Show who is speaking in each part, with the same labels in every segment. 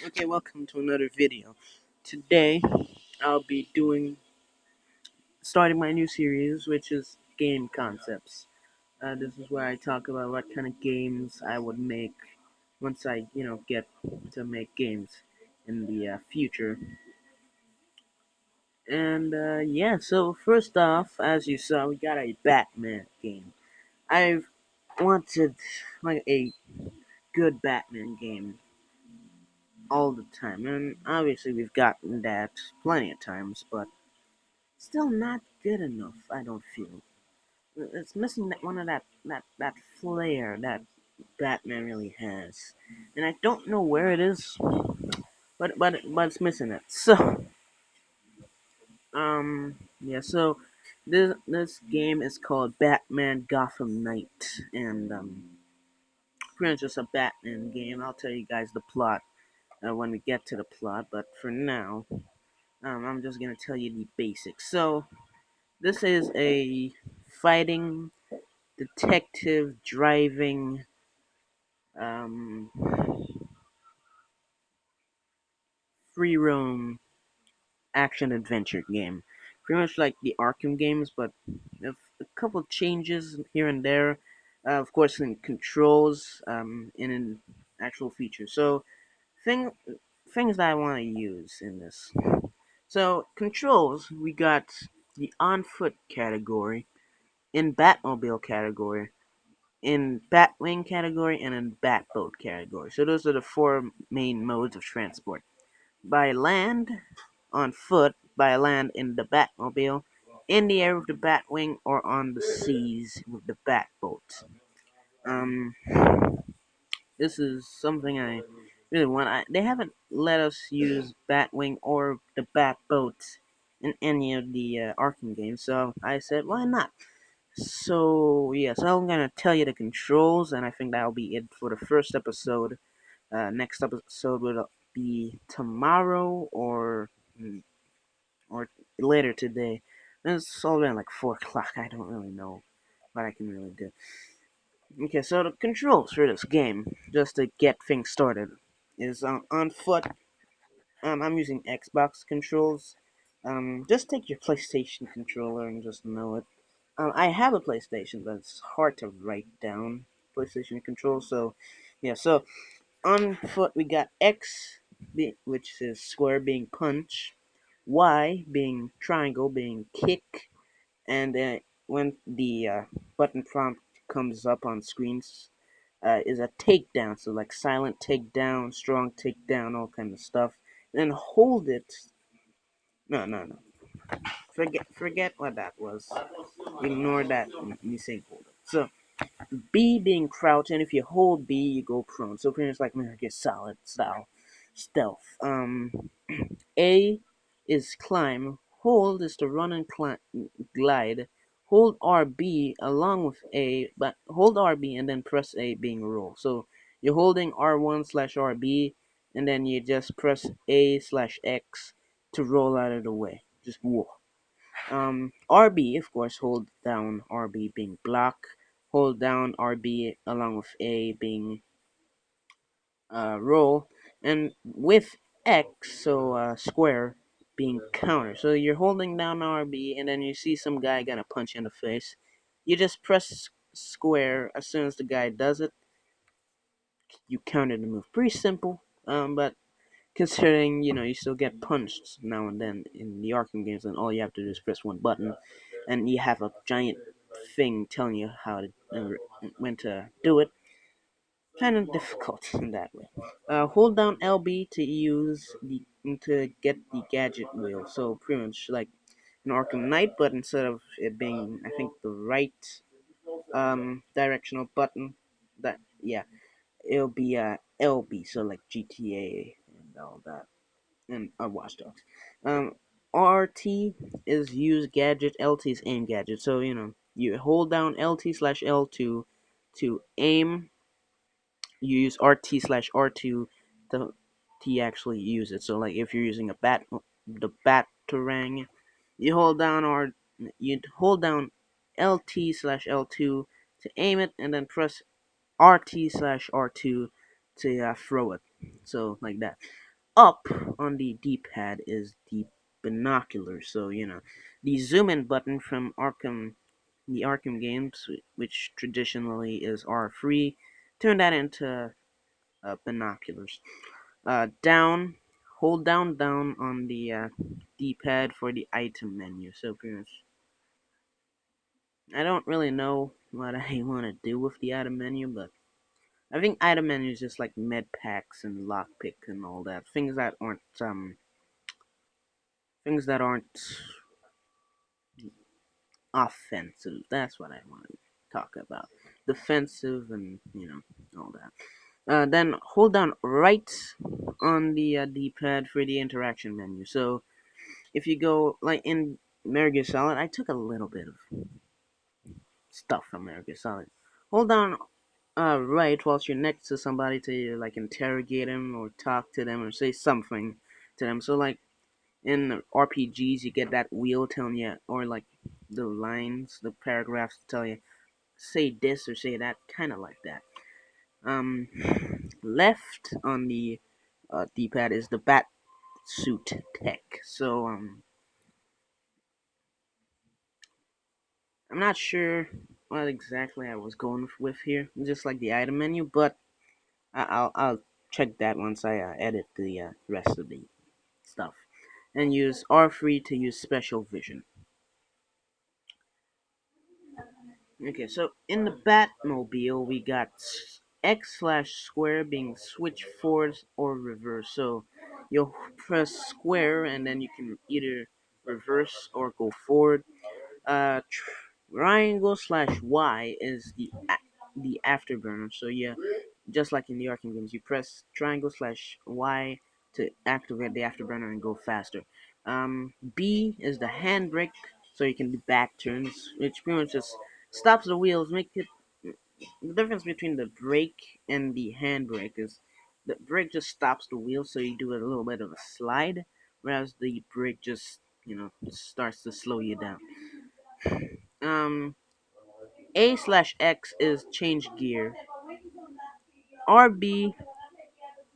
Speaker 1: Okay, welcome to another video. Today, I'll be starting my new series, which is game concepts. This is where I talk about what kind of games I would make once I, get to make games in the future. And yeah, so first off, as you saw, we got a Batman game. I've wanted like a good Batman game all the time, and obviously we've gotten that plenty of times, but still not good enough. I don't feel it's missing that one of that flair that Batman really has, and I don't know where it is, but it's missing it. So yeah, so this game is called Batman Gotham Knight, and pretty much just a Batman game. I'll tell you guys the plot when we get to the plot, but for now, I'm just gonna tell you the basics. So this is a fighting detective driving um, free roam action adventure game. Pretty much like the Arkham games, but with a couple of changes here and there. Of course, in controls and in actual features. So thing things that I want to use in this. So controls, we got the on foot category, in Batmobile category, in Batwing category, and in Batboat category. So those are the four main modes of transport. By land, on foot, by land in the Batmobile, in the air with the Batwing, or on the seas with the Batboat. Um, this is something I really want. They haven't let us use Batwing or the Batboat in any of the Arkham games, so I said, why not? So yeah, so I'm gonna tell you the controls, and I think that'll be it for the first episode. Next episode will be tomorrow or later today. It's already like 4 o'clock. I don't really know what I can really do. Okay, so the controls for this game, just to get things started, is on foot. I'm using Xbox controls. Just take your PlayStation controller and just know it. I have a PlayStation, but it's hard to write down PlayStation controls. So, yeah. So on foot we got X, which is square being punch, Y being triangle being kick, and when the button prompt comes up on screens, is a takedown. So like silent takedown, strong takedown, all kind of stuff. Then hold it. No, no, no. Forget what that was. Ignore that. Me saying hold it. So B being crouch, and if you hold B, you go prone. So pretty much like Metal Gear Solid style stealth. A is climb. Hold is to run and glide. Hold RB along with A, but hold RB and then press A being roll. So you're holding R1/RB, and then you just press A/X to roll out of the way. Just whoa. RB, of course, hold down RB being block, hold down RB along with A being roll, and with X, so square, being counter. So you're holding down RB, and then you see some guy gonna punch you in the face. You just press square as soon as the guy does it. You counter the move. Pretty simple, but considering you still get punched now and then in the Arkham games, and all you have to do is press one button, and you have a giant thing telling you how to when to do it. Kind of difficult in that way. Hold down LB to use the to get the gadget wheel. So pretty much like an Arkham Knight, but instead of it being, I think, the right directional button, that yeah, it'll be LB. So like GTA and all that, and Watch Dogs. RT is use gadget. LT is aim gadget. So you hold down LT/L2 to aim. You use RT/R2 to actually use it. So like if you're using a the batarang. You hold down or you hold down LT slash L2 to aim it, and then press RT slash R2 to throw it. So like that. Up on the D-pad is the binocular. So the zoom in button from the Arkham games, which traditionally is R3, turn that into binoculars. Down, hold down on the D-pad for the item menu. So pretty much, I don't really know what I want to do with the item menu, but I think item menu is just like med packs and lockpick and all that. Things that aren't offensive. That's what I want to talk about. Defensive and all that. Then hold down right on the D-pad for the interaction menu. So if you go like in Metal Gear Solid, I took a little bit of stuff from Metal Gear Solid. Hold down right whilst you're next to somebody to like interrogate them or talk to them or say something to them. So like in RPGs, you get that wheel telling you, or like the lines, the paragraphs tell you say this or say that, kind of like that. Um, Left on the D-pad is the bat suit tech. So I'm not sure what exactly I was going with here, just like the item menu, but I'll check that once I edit the rest of the stuff, and use R3 to use special vision. Okay, so in the Batmobile, we got X slash square being switch forward or reverse. So you'll press square and then you can either reverse or go forward. Triangle slash Y is the afterburner. So yeah, just like in the Arkham games, you press triangle slash Y to activate the afterburner and go faster. B is the handbrake, so you can do back turns, which pretty much just stops the wheels. Make it the difference between the brake and the handbrake is the brake just stops the wheel, so you do a little bit of a slide, whereas the brake just starts to slow you down. Um, A slash X is change gear. RB,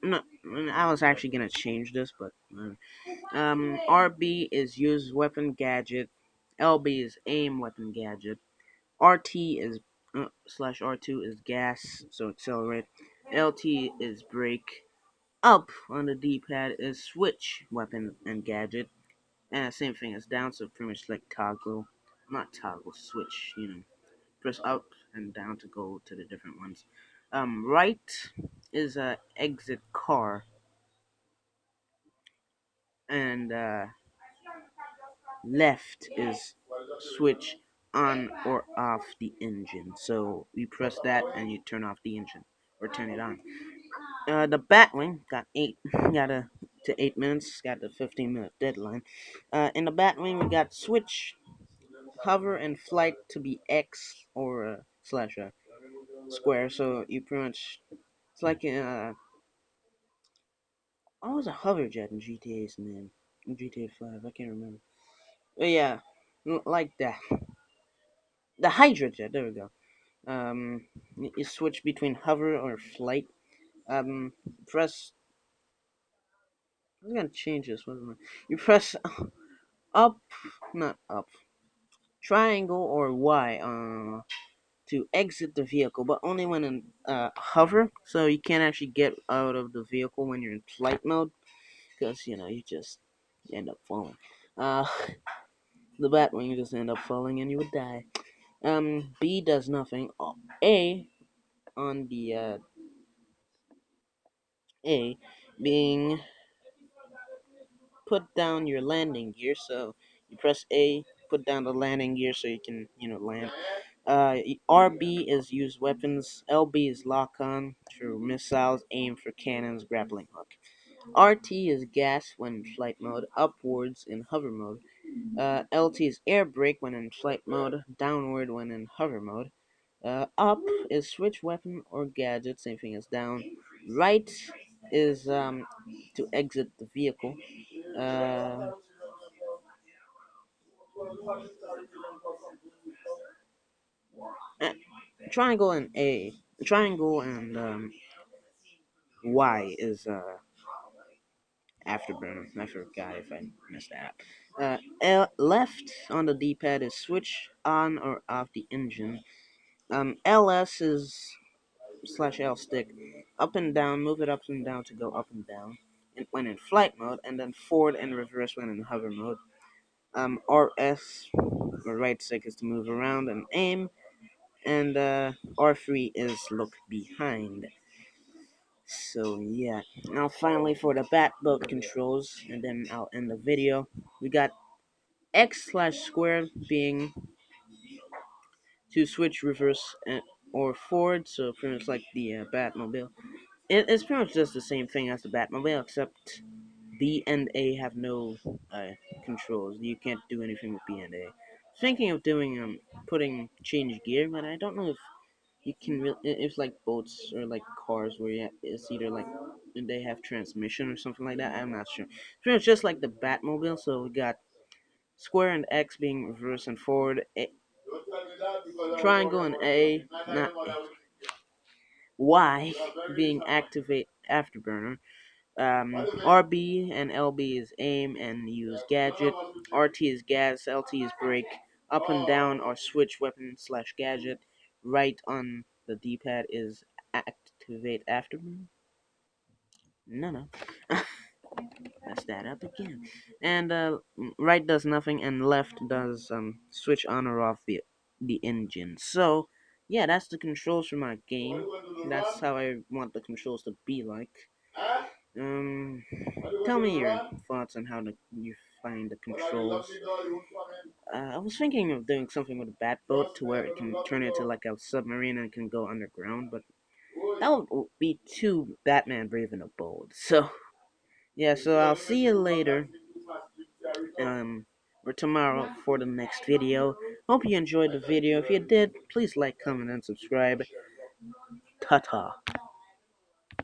Speaker 1: no, I was actually gonna change this, but RB is use weapon gadget. LB is aim weapon gadget. RT is slash R2 is gas, so accelerate. LT is brake. Up on the D-pad is switch weapon and gadget, and same thing as down. So pretty much like toggle, not toggle, switch. Press up and down to go to the different ones. Right is exit car, and left is switch on or off the engine. So you press that and you turn off the engine or turn it on. The Batwing got got a to 8 minutes, got the 15-minute deadline. In the Batwing, we got switch, hover, and flight to be X or slash square. So you pretty much it's like what was a hover jet in GTA's name? In GTA 5, I can't remember. But yeah, like that. The Hydra jet. There we go. You switch between hover or flight. Press. I'm gonna change this. What am I? You press up, not up, triangle or Y to exit the vehicle, but only when in hover. So you can't actually get out of the vehicle when you're in flight mode, because you just end up falling. Uh, the Batwing just end up falling and you would die. B does nothing. A on the A being put down your landing gear. So you press A, put down the landing gear so you can land. RB is use weapons. LB is lock on for missiles, aim for cannons, grappling hook. RT is gas when in flight mode, upwards in hover mode. LT is air brake when in flight mode, downward when in hover mode. Up is switch weapon or gadget, same thing as down. Right is to exit the vehicle. triangle and A, triangle and Y is afterburner. I forgot if I messed that up. Left on the D-pad is switch on or off the engine. LS is slash L stick. Up and down, move it up and down to go up and down when in flight mode, and then forward and reverse when in hover mode. RS or right stick is to move around and aim, and R3 is look behind. So yeah, now finally for the bat boat controls, and then I'll end the video. We got X slash square being to switch reverse or forward, so pretty much like the Batmobile. It's pretty much just the same thing as the Batmobile, except B and A have no controls. You can't do anything with B and A. Thinking of doing putting change gear, but I don't know if you can really. It's like boats or like cars where it's either like they have transmission or something like that. I'm not sure. Pretty much just like the Batmobile. So we got square and X being reverse and forward. Triangle and A, not Y, being activate afterburner. RB and LB is aim and use gadget. RT is gas. LT is brake. Up and down or switch weapon slash gadget. Right on the D-pad is activate afterburner. No. Mess that up again. And right does nothing, and left does switch on or off the engine. So yeah, that's the controls for my game. That's how I want the controls to be like. Um, Tell me your thoughts on how you find the controls. I was thinking of doing something with a bat boat to where it can turn into like a submarine and can go underground, but that would be too Batman brave and bold. So yeah, so I'll see you later, or tomorrow for the next video. Hope you enjoyed the video. If you did, please like, comment, and subscribe. Ta-ta.